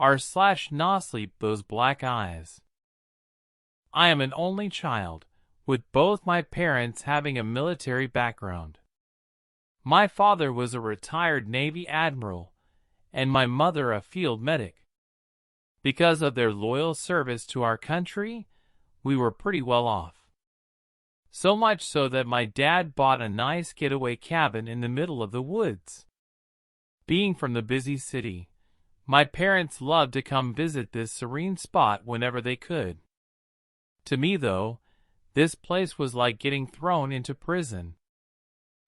not sleep those black eyes. I am an only child, with both my parents having a military background. My father was a retired Navy admiral, and my mother a field medic. Because of their loyal service to our country, we were pretty well off. So much so that my dad bought a nice getaway cabin in the middle of the woods. Being from the busy city, my parents loved to come visit this serene spot whenever they could. To me, though, this place was like getting thrown into prison.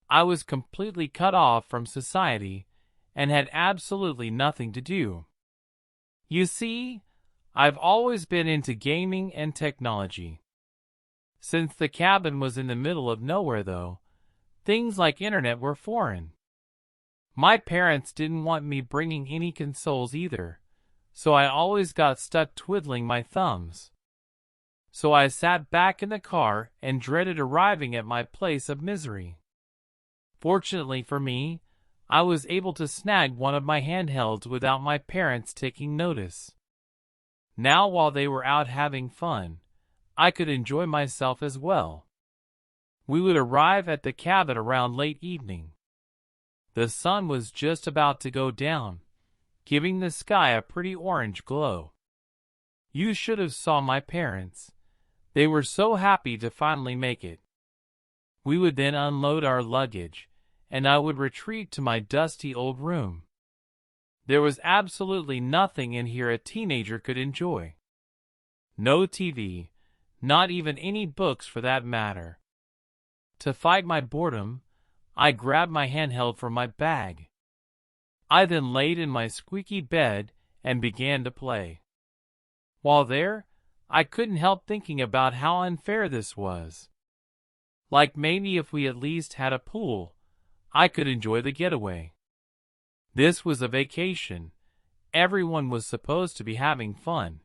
I was completely cut off from society and had absolutely nothing to do. You see, I've always been into gaming and technology. Since the cabin was in the middle of nowhere, though, things like internet were foreign. My parents didn't want me bringing any consoles either, so I always got stuck twiddling my thumbs. So I sat back in the car and dreaded arriving at my place of misery. Fortunately for me, I was able to snag one of my handhelds without my parents taking notice. Now, while they were out having fun, I could enjoy myself as well. We would arrive at the cabin around late evening. The sun was just about to go down, giving the sky a pretty orange glow. You should have saw my parents. They were so happy to finally make it. We would then unload our luggage, and I would retreat to my dusty old room. There was absolutely nothing in here a teenager could enjoy. No TV, not even any books for that matter. To fight my boredom, I grabbed my handheld from my bag. I then laid in my squeaky bed and began to play. While there, I couldn't help thinking about how unfair this was. Like maybe if we at least had a pool, I could enjoy the getaway. This was a vacation. Everyone was supposed to be having fun.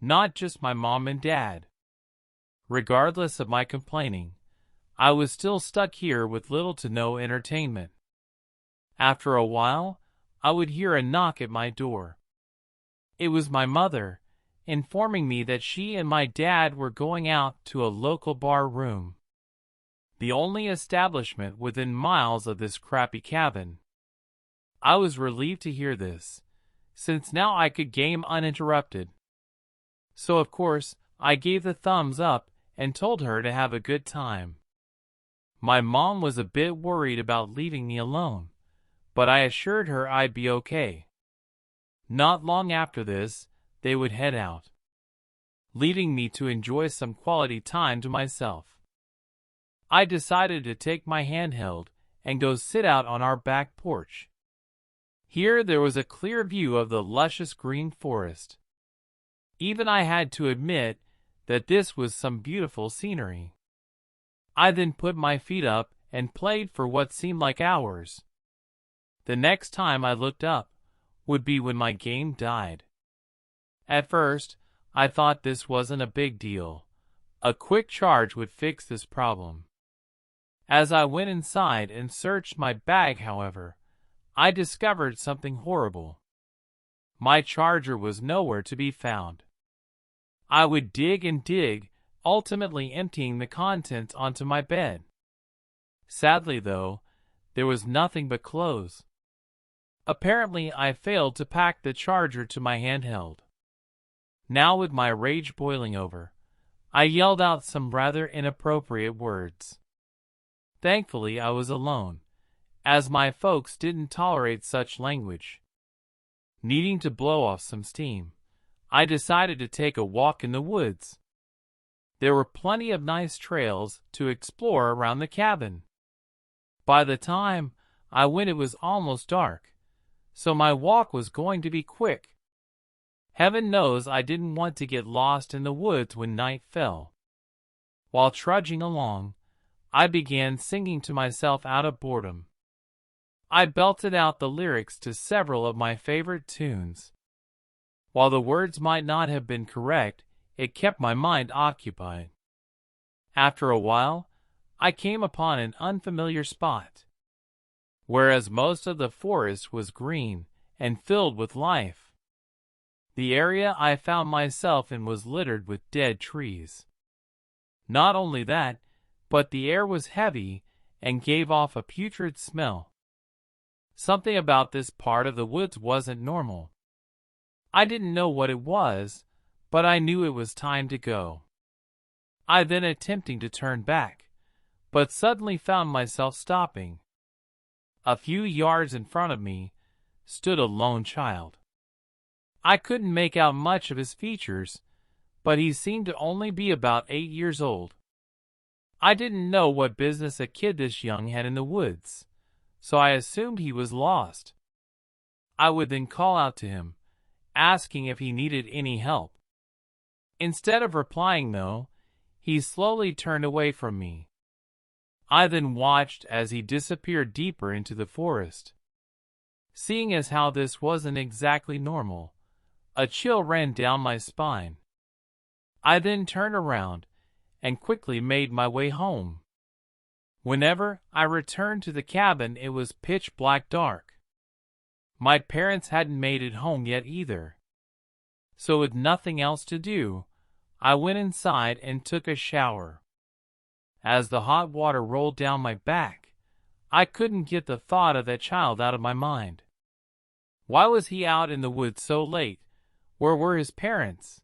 Not just my mom and dad. Regardless of my complaining, I was still stuck here with little to no entertainment. After a while, I would hear a knock at my door. It was my mother, informing me that she and my dad were going out to a local bar room. The only establishment within miles of this crappy cabin. I was relieved to hear this, since now I could game uninterrupted. So of course, I gave the thumbs up and told her to have a good time. My mom was a bit worried about leaving me alone, but I assured her I'd be okay. Not long after this, they would head out, leaving me to enjoy some quality time to myself. I decided to take my handheld and go sit out on our back porch. Here there was a clear view of the luscious green forest. Even I had to admit that this was some beautiful scenery. I then put my feet up and played for what seemed like hours. The next time I looked up would be when my game died. At first, I thought this wasn't a big deal. A quick charge would fix this problem. As I went inside and searched my bag, however, I discovered something horrible. My charger was nowhere to be found. I would dig and dig, ultimately emptying the contents onto my bed. Sadly, though, there was nothing but clothes. Apparently, I failed to pack the charger to my handheld. Now, with my rage boiling over, I yelled out some rather inappropriate words. Thankfully, I was alone, as my folks didn't tolerate such language. Needing to blow off some steam, I decided to take a walk in the woods. There were plenty of nice trails to explore around the cabin. By the time I went, it was almost dark, so my walk was going to be quick. Heaven knows I didn't want to get lost in the woods when night fell. While trudging along, I began singing to myself out of boredom. I belted out the lyrics to several of my favorite tunes. While the words might not have been correct, it kept my mind occupied. After a while, I came upon an unfamiliar spot. Whereas most of the forest was green and filled with life, The area I found myself in was littered with dead trees. Not only that, but the air was heavy and gave off a putrid smell. Something about this part of the woods wasn't normal. I didn't know what it was, but I knew it was time to go. I then attempting to turn back, but suddenly found myself stopping. A few yards in front of me stood a lone child. I couldn't make out much of his features, but he seemed to only be about 8 years old. I didn't know what business a kid this young had in the woods, so I assumed he was lost. I would then call out to him, asking if he needed any help. Instead of replying though, he slowly turned away from me. I then watched as he disappeared deeper into the forest. Seeing as how this wasn't exactly normal, a chill ran down my spine. I then turned around and quickly made my way home. Whenever I returned to the cabin, it was pitch black dark. My parents hadn't made it home yet either. So with nothing else to do, I went inside and took a shower. As the hot water rolled down my back, I couldn't get the thought of that child out of my mind. Why was he out in the woods so late? Where were his parents?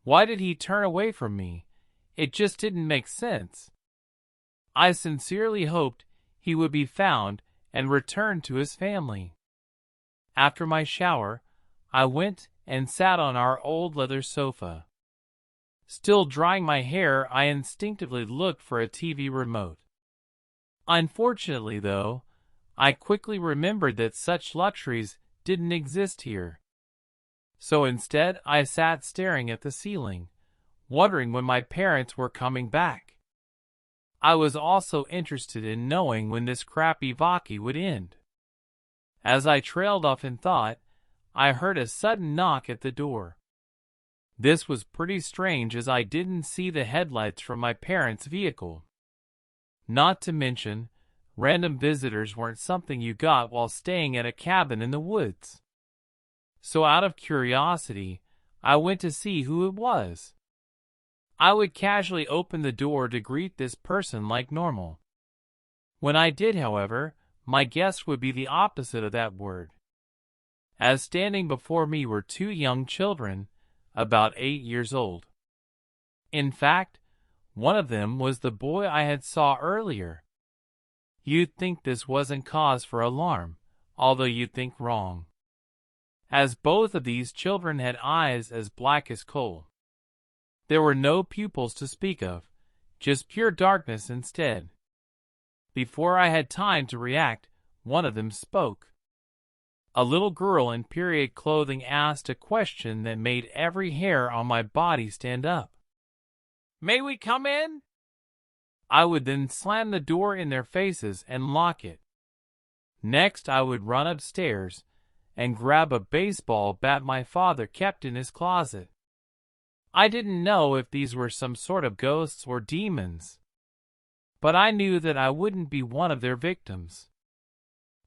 Why did he turn away from me? It just didn't make sense. I sincerely hoped he would be found and returned to his family. After my shower, I went and sat on our old leather sofa. Still drying my hair, I instinctively looked for a TV remote. Unfortunately, though, I quickly remembered that such luxuries didn't exist here. So instead, I sat staring at the ceiling, wondering when my parents were coming back. I was also interested in knowing when this crappy Vaki would end. As I trailed off in thought, I heard a sudden knock at the door. This was pretty strange as I didn't see the headlights from my parents' vehicle. Not to mention, random visitors weren't something you got while staying at a cabin in the woods. So out of curiosity, I went to see who it was. I would casually open the door to greet this person like normal. When I did, however, my guess would be the opposite of that word, as standing before me were 2 young children, about 8 years old. In fact, one of them was the boy I had saw earlier. You'd think this wasn't cause for alarm, although you'd think wrong, as both of these children had eyes as black as coal. There were no pupils to speak of, just pure darkness instead. Before I had time to react, one of them spoke. A little girl in period clothing asked a question that made every hair on my body stand up. "May we come in?" I would then slam the door in their faces and lock it. Next, I would run upstairs and grab a baseball bat my father kept in his closet. I didn't know if these were some sort of ghosts or demons, but I knew that I wouldn't be one of their victims.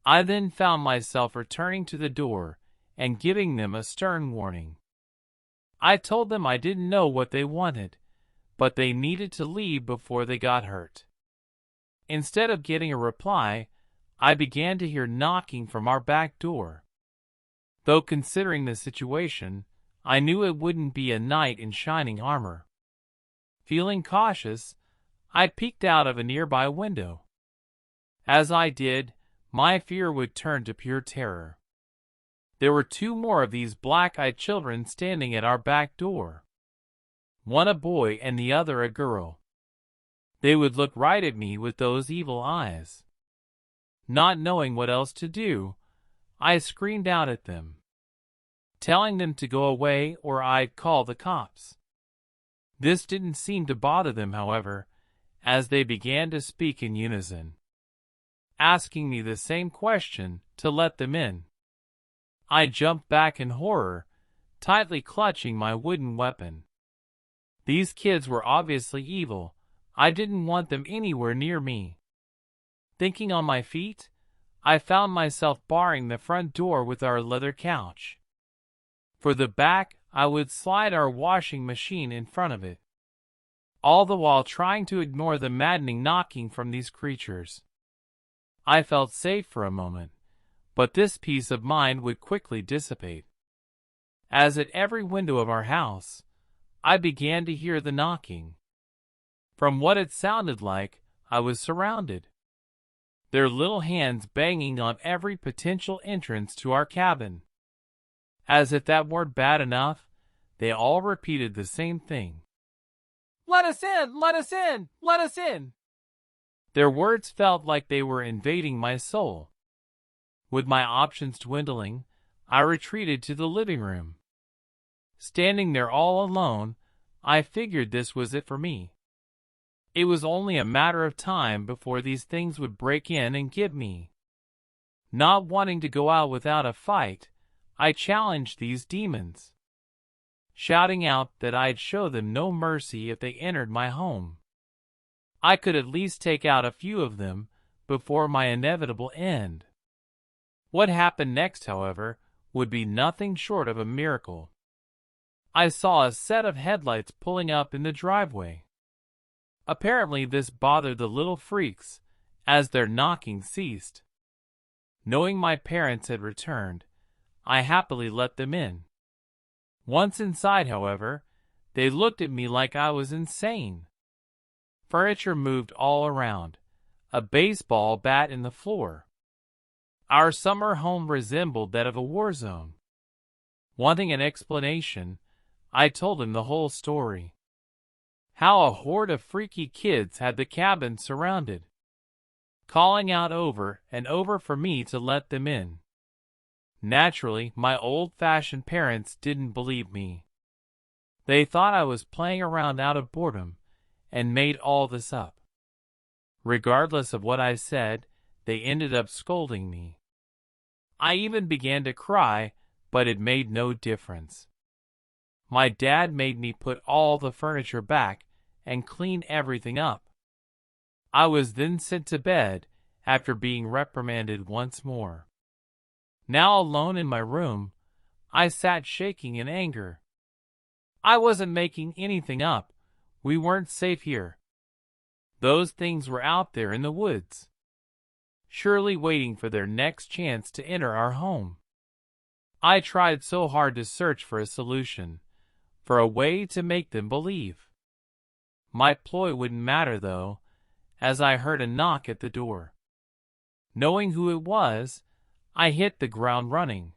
I then found myself returning to the door and giving them a stern warning. I told them I didn't know what they wanted, but they needed to leave before they got hurt. Instead of getting a reply, I began to hear knocking from our back door. Though considering the situation, I knew it wouldn't be a knight in shining armor. Feeling cautious, I peeked out of a nearby window. As I did, my fear would turn to pure terror. There were 2 more of these black-eyed children standing at our back door. One a boy and the other a girl. They would look right at me with those evil eyes. Not knowing what else to do, I screamed out at them, telling them to go away or I'd call the cops. This didn't seem to bother them, however, as they began to speak in unison, asking me the same question to let them in. I jumped back in horror, tightly clutching my wooden weapon. These kids were obviously evil. I didn't want them anywhere near me. Thinking on my feet, I found myself barring the front door with our leather couch. For the back, I would slide our washing machine in front of it, all the while trying to ignore the maddening knocking from these creatures. I felt safe for a moment, but this peace of mind would quickly dissipate. As at every window of our house, I began to hear the knocking. From what it sounded like, I was surrounded, their little hands banging on every potential entrance to our cabin. As if that weren't bad enough, they all repeated the same thing. "Let us in! Let us in! Let us in!" Their words felt like they were invading my soul. With my options dwindling, I retreated to the living room. Standing there all alone, I figured this was it for me. It was only a matter of time before these things would break in and get me. Not wanting to go out without a fight, I challenged these demons, shouting out that I'd show them no mercy if they entered my home. I could at least take out a few of them before my inevitable end. What happened next, however, would be nothing short of a miracle. I saw a set of headlights pulling up in the driveway. Apparently this bothered the little freaks, as their knocking ceased. Knowing my parents had returned, I happily let them in. Once inside, however, they looked at me like I was insane. Furniture moved all around, a baseball bat in the floor. Our summer home resembled that of a war zone. Wanting an explanation, I told him the whole story. How a horde of freaky kids had the cabin surrounded, calling out over and over for me to let them in. Naturally, my old-fashioned parents didn't believe me. They thought I was playing around out of boredom and made all this up. Regardless of what I said, they ended up scolding me. I even began to cry, but it made no difference. My dad made me put all the furniture back and clean everything up. I was then sent to bed after being reprimanded once more. Now alone in my room, I sat shaking in anger. I wasn't making anything up. We weren't safe here. Those things were out there in the woods, surely waiting for their next chance to enter our home. I tried so hard to search for a solution, for a way to make them believe. My ploy wouldn't matter, though, as I heard a knock at the door. Knowing who it was, I hit the ground running.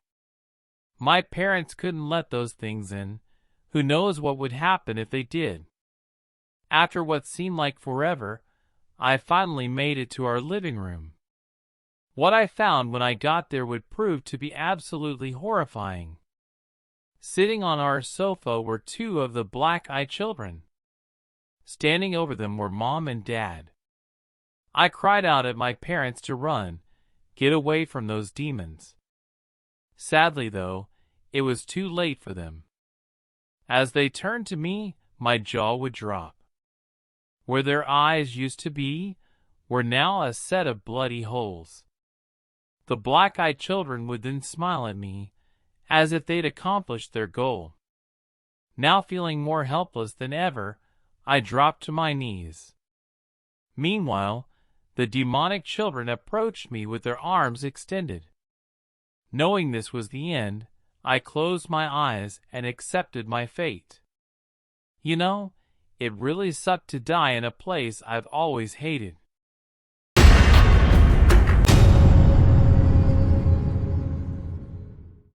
My parents couldn't let those things in. Who knows what would happen if they did? After what seemed like forever, I finally made it to our living room. What I found when I got there would prove to be absolutely horrifying. Sitting on our sofa were two of the black-eyed children. Standing over them were Mom and Dad. I cried out at my parents to run, get away from those demons. Sadly, though, it was too late for them. As they turned to me, my jaw would drop. Where their eyes used to be were now a set of bloody holes. The black-eyed children would then smile at me, as if they'd accomplished their goal. Now feeling more helpless than ever, I dropped to my knees. Meanwhile, the demonic children approached me with their arms extended. Knowing this was the end, I closed my eyes and accepted my fate. You know, it really sucked to die in a place I've always hated.